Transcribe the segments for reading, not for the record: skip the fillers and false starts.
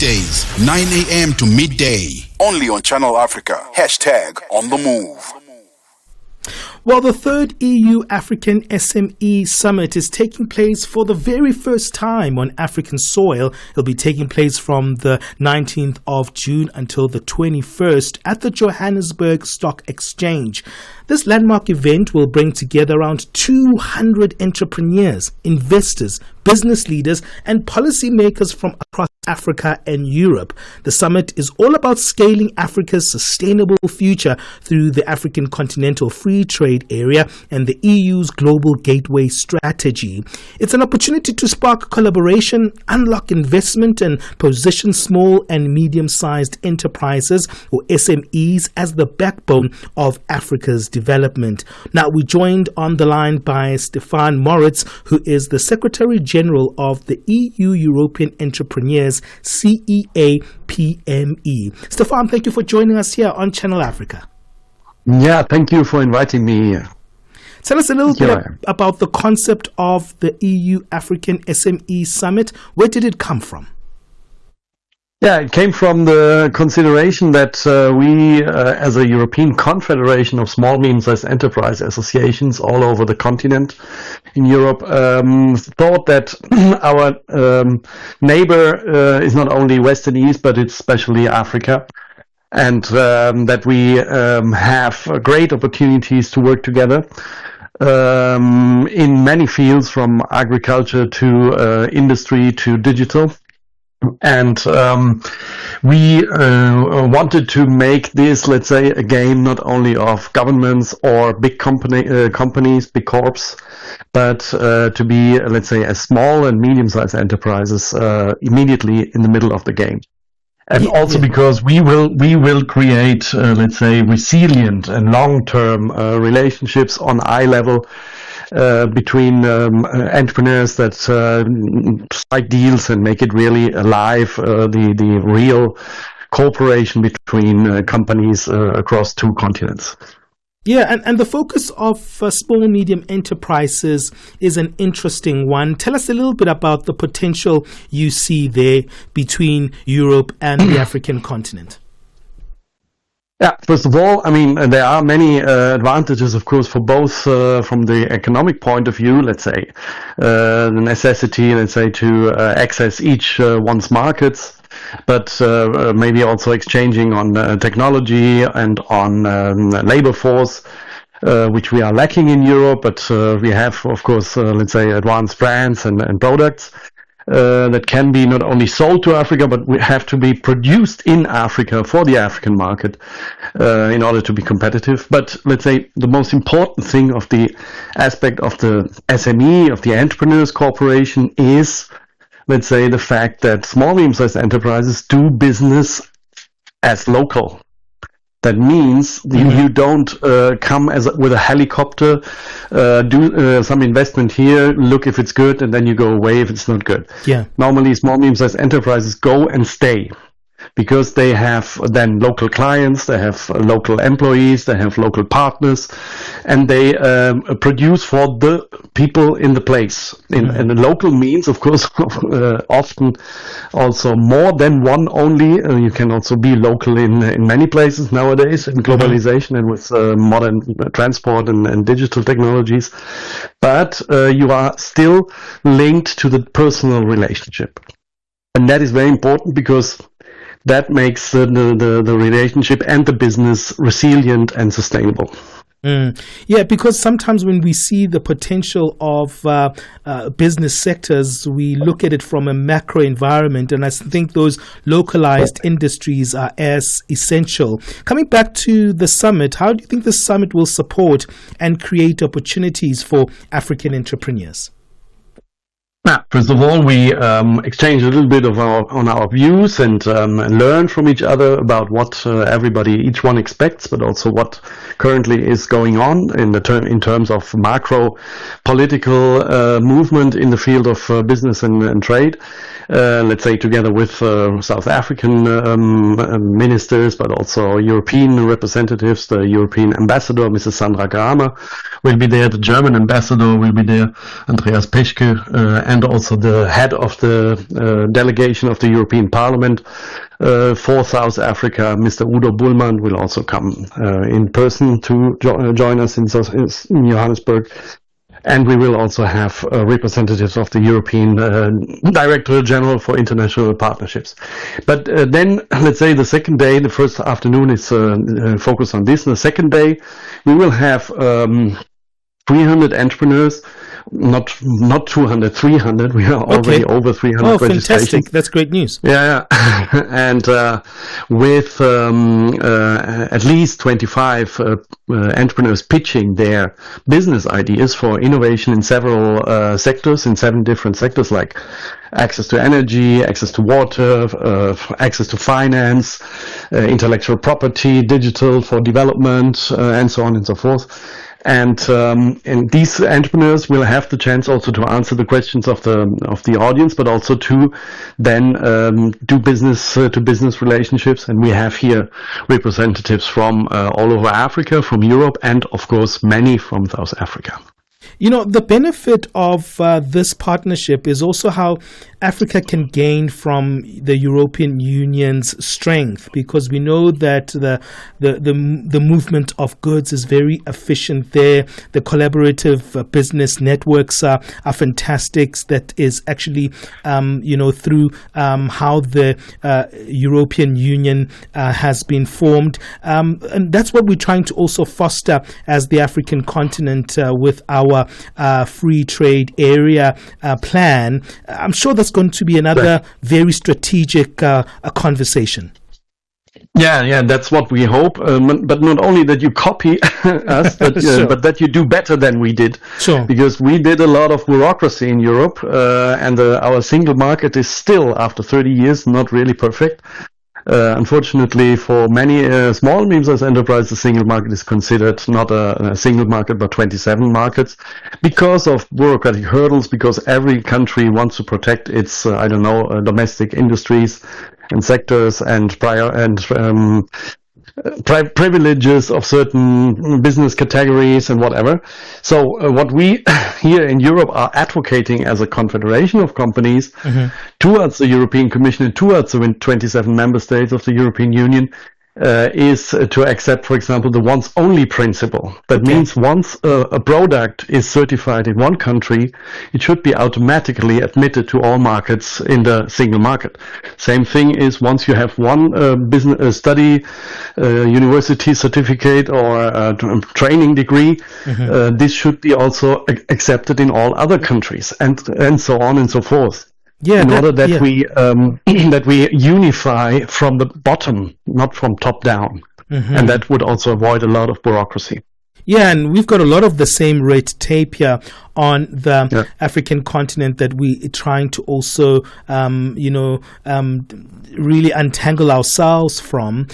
Weekdays, 9 a.m. to midday. Only on Channel Africa. #On the move. Well, the third EU-African SME Summit is taking place for the very first time on African soil. It'll be taking place from the 19th of June until the 21st at the Johannesburg Stock Exchange. This landmark event will bring together around 200 entrepreneurs, investors, business leaders, and policymakers from across Africa and Europe. The summit is all about scaling Africa's sustainable future through the African Continental Free Trade Area and the EU's Global Gateway Strategy. It's an opportunity to spark collaboration, unlock investment, and position small and medium-sized enterprises, or SMEs, as the backbone of Africa's development. Now, we're joined on the line by Stefan Moritz, who is the Secretary General of the EU-European Entrepreneurs, CEA-PME. Stefan, thank you for joining us here on Channel Africa. Yeah, thank you for inviting me here. Tell us a little bit about the concept of the EU-African SME Summit. Where did it come from? Yeah, it came from the consideration that we, as a European Confederation of Small Medium-Sized Enterprise Associations all over the continent in Europe, thought that our neighbor is not only West and East, but it's especially Africa. And that we have great opportunities to work together in many fields, from agriculture to industry to digital. And we wanted to make this, let's say, a game not only of governments or big companies, big corps, but to be, let's say, as small and medium-sized enterprises immediately in the middle of the game. And also because we will create, let's say, resilient and long-term relationships on eye level between entrepreneurs that strike deals and make it really alive, the real cooperation between companies across two continents. Yeah, and the focus of small medium enterprises is an interesting one. Tell us a little bit about the potential you see there between Europe and the African continent. Yeah, first of all, I mean, there are many advantages, of course, for both from the economic point of view, let's say, the necessity, let's say, to access each one's markets, but maybe also exchanging on technology and on labor force, which we are lacking in Europe, but we have, of course, let's say, advanced brands and products. That can be not only sold to Africa, but we have to be produced in Africa for the African market in order to be competitive. But let's say the most important thing of the aspect of the SME, of the Entrepreneurs Corporation, is, let's say, the fact that small medium-sized enterprises do business as local. That means you don't come with a helicopter, do some investment here, look if it's good, and then you go away if it's not good. Yeah. Normally, small medium-sized enterprises go and stay, because they have then local clients, they have local employees, they have local partners, and they produce for the people in the place. And the local means, of course, often also more than one only. You can also be local in many places nowadays in globalization and with modern transport and digital technologies. But you are still linked to the personal relationship. And that is very important, because that makes the relationship and the business resilient and sustainable. Yeah, because sometimes when we see the potential of business sectors, we look at it from a macro environment, and I think those localized industries are as essential. Coming back to the summit, how do you think the summit will support and create opportunities for African entrepreneurs? First of all, we exchange a little bit of our views and learn from each other about what each one expects, but also what currently is going on in terms of macro political movement in the field of business and trade. Let's say together with South African ministers, but also European representatives. The European ambassador, Mrs. Sandra Kramer, will be there. The German ambassador will be there, Andreas Peschke, and also the head of the delegation of the European Parliament for South Africa, Mr. Udo Bullmann, will also come in person to join us in Johannesburg. And we will also have representatives of the European Director General for International Partnerships. But then, let's say the second day, the first afternoon is focused on this. And the second day, we will have 300 entrepreneurs, not 200, 300. We are already over 300 Oh, registrations. fantastic. That's great news. Yeah. And with at least 25 entrepreneurs pitching their business ideas for innovation in several sectors, in 7 different sectors, like access to energy, access to water, access to finance, intellectual property, digital for development, and so on and so forth. And these entrepreneurs will have the chance also to answer the questions of the audience, but also to then do business to business relationships. And we have here representatives from all over Africa, from Europe, and of course many from South Africa. You know, the benefit of this partnership is also how Africa can gain from the European Union's strength, because we know that the movement of goods is very efficient there. The collaborative business networks are fantastic. That is actually, through how the European Union has been formed. And that's what we're trying to also foster as the African continent with our free trade area plan. I'm sure that's going to be another very strategic conversation. Yeah, that's what we hope. But not only that you copy us, but, Sure. but that you do better than we did. Sure. Because we did a lot of bureaucracy in Europe, and our single market is still, after 30 years, not really perfect. Unfortunately, for many small and medium-sized enterprises, the single market is considered not a single market, but 27 markets, because of bureaucratic hurdles, because every country wants to protect its, domestic industries and sectors and privileges of certain business categories and whatever. So what we here in Europe are advocating as a confederation of companies towards the European Commission and towards the 27 member states of the European Union is to accept, for example, the once only principle. That means once a product is certified in one country, it should be automatically admitted to all markets in the single market. Same thing is once you have one business study, university certificate or training degree, this should be also accepted in all other countries, and so on and so forth. Yeah, in order that we unify from the bottom, not from top down, and that would also avoid a lot of bureaucracy. Yeah, and we've got a lot of the same red tape here on the African continent that we're trying to also, really untangle ourselves from.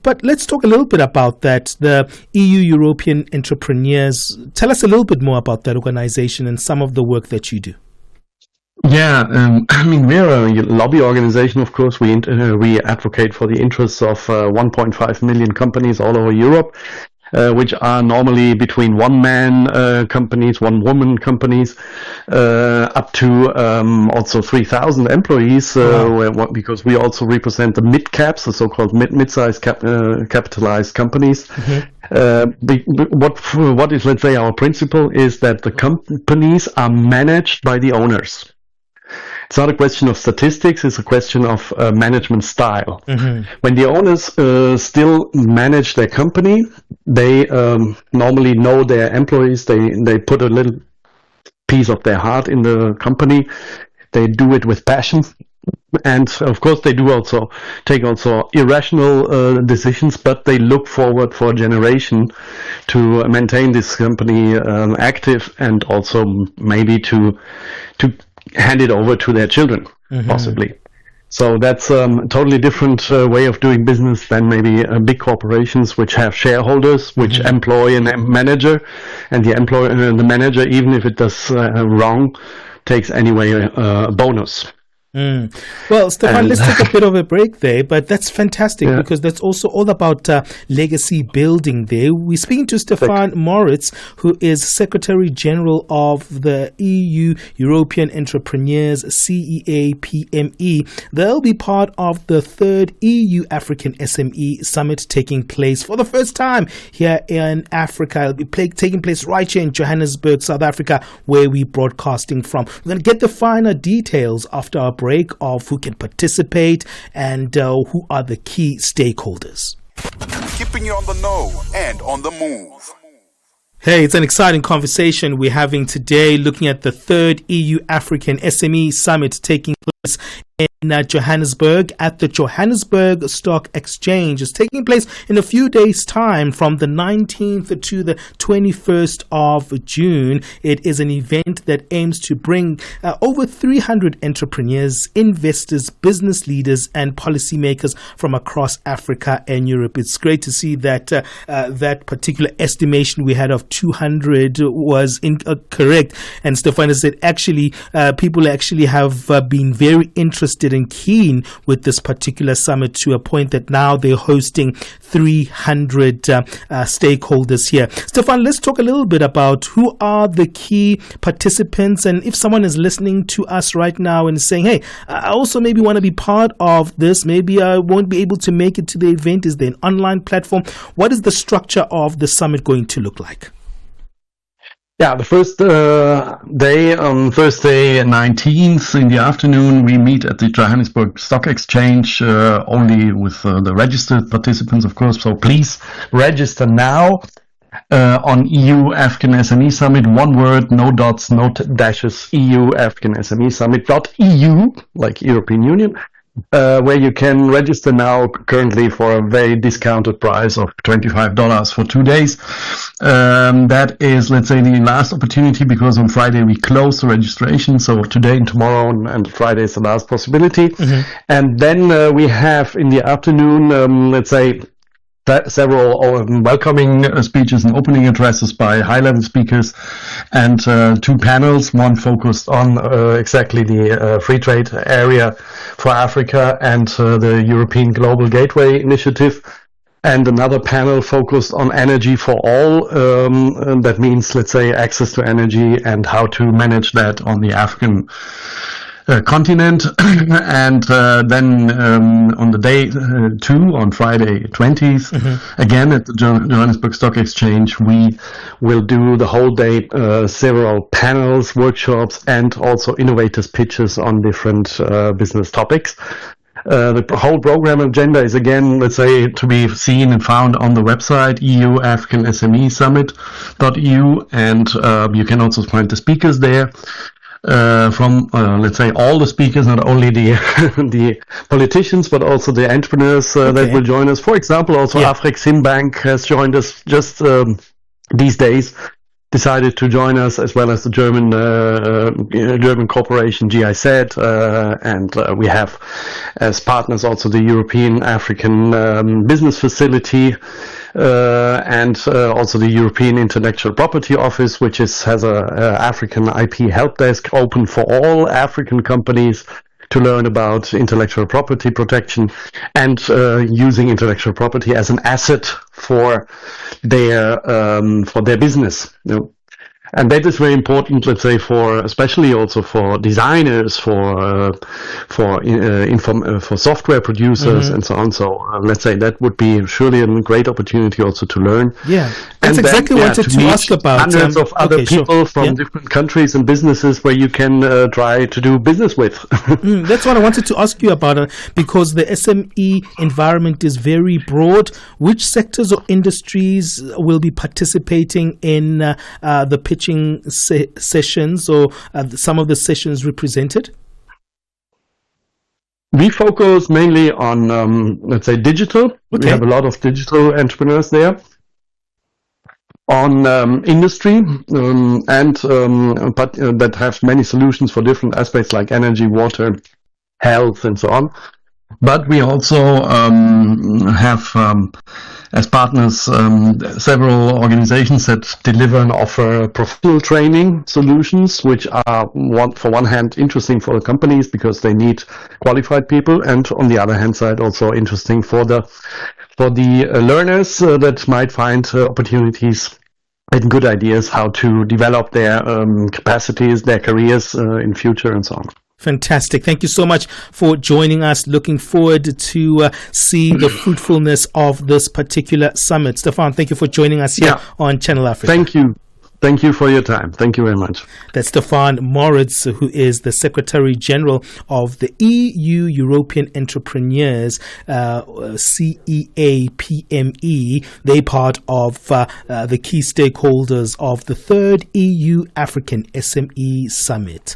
But let's talk a little bit about that. The EU-European Entrepreneurs. Tell us a little bit more about that organization and some of the work that you do. Yeah, we're a lobby organization, of course. We advocate for the interests of 1.5 million companies all over Europe, which are normally between one-man companies, one-woman companies, up to also 3,000 employees, because we also represent the mid-caps, the so-called mid-sized capitalized companies. What is, let's say, our principle is that the companies are managed by the owners. It's not a question of statistics, it's a question of management style. When the owners still manage their company, they normally know their employees, they put a little piece of their heart in the company, they do it with passion, and of course they do also take irrational decisions, but they look forward for a generation to maintain this company active, and also maybe to hand it over to their children, possibly. So that's a totally different way of doing business than maybe big corporations, which have shareholders, which employ a manager, and the manager, even if it does wrong, takes anyway a bonus. Well, Stefan, let's take a bit of a break there, but that's fantastic because that's also all about legacy building there. We're speaking to Stefan Moritz, who is Secretary General of the EU European Entrepreneurs CEA-PME. They'll be part of the third EU-African SME Summit taking place for the first time here in Africa. It'll be taking place right here in Johannesburg, South Africa, where we're broadcasting from. We're going to get the finer details after our break of who can participate and who are the key stakeholders. Keeping you on the know and on the move. Hey, it's an exciting conversation we're having today, looking at the third EU-African SME Summit taking place in Johannesburg at the Johannesburg Stock Exchange. It's taking place in a few days' time from the 19th to the 21st of June. It is an event that aims to bring over 300 entrepreneurs, investors, business leaders, and policymakers from across Africa and Europe. It's great to see that that particular estimation we had of 200 was incorrect. And Stefan said, actually, people actually have been very interested and keen with this particular summit to a point that now they're hosting 300 stakeholders here. Stefan, let's talk a little bit about who are the key participants, and if someone is listening to us right now and saying, hey, I also maybe want to be part of this, maybe I won't be able to make it to the event. Is there an online platform? What is the structure of the summit going to look like? Yeah, the first day, on Thursday 19th in the afternoon, we meet at the Johannesburg Stock Exchange, only with the registered participants, of course. So please register now on EU-African SME Summit. One word, no dots, no dashes, EU-African SME Summit.eu, like European Union. Where you can register now currently for a very discounted price of $25 for 2 days. That is, let's say, the last opportunity because on Friday we close the registration. So today and tomorrow and Friday is the last possibility. And then we have in the afternoon, let's say, several welcoming speeches and opening addresses by high-level speakers, and two panels, one focused on exactly the free trade area for Africa and the European Global Gateway Initiative, and another panel focused on energy for all. That means, let's say, access to energy and how to manage that on the African continent. And then on the day 2, on Friday 20th, again at the Johannesburg Stock Exchange, we will do the whole day several panels, workshops, and also innovators pitches on different business topics. The whole program agenda is again, let's say, to be seen and found on the website EU-African SME Summit.eu, and you can also find the speakers there. From let's say all the speakers, not only the the politicians, but also the entrepreneurs that will join us. For example, also AfCFTA has joined us just these days, decided to join us, as well as the German corporation GIZ, and we have as partners also the European African Business Facility, and also the European Intellectual Property Office, which has a African IP help desk open for all African companies to learn about intellectual property protection and using intellectual property as an asset for their business. You know? And that is very important, let's say, for especially also for designers, for software producers, and so on. So let's say that would be surely a great opportunity also to learn. Yeah, that's exactly what I wanted to ask about. Hundreds of other people from different countries and businesses where you can try to do business with. That's what I wanted to ask you about, because the SME environment is very broad. Which sectors or industries will be participating in the pitching sessions, or some of the sessions represented? We focus mainly on, let's say, digital. We have a lot of digital entrepreneurs there. On industry, and that have many solutions for different aspects like energy, water, health, and so on. But we also have as partners several organizations that deliver and offer professional training solutions, which are for one hand interesting for the companies because they need qualified people, and on the other hand side also interesting for the learners that might find opportunities and good ideas how to develop their capacities, their careers in future, and so on. Fantastic. Thank you so much for joining us. Looking forward to seeing the fruitfulness of this particular summit. Stefan, thank you for joining us here on Channel Africa. Thank you. Thank you for your time. Thank you very much. That's Stefan Moritz, who is the Secretary General of the EU European Entrepreneurs, CEA-PME. They're part of the key stakeholders of the third EU-African SME Summit.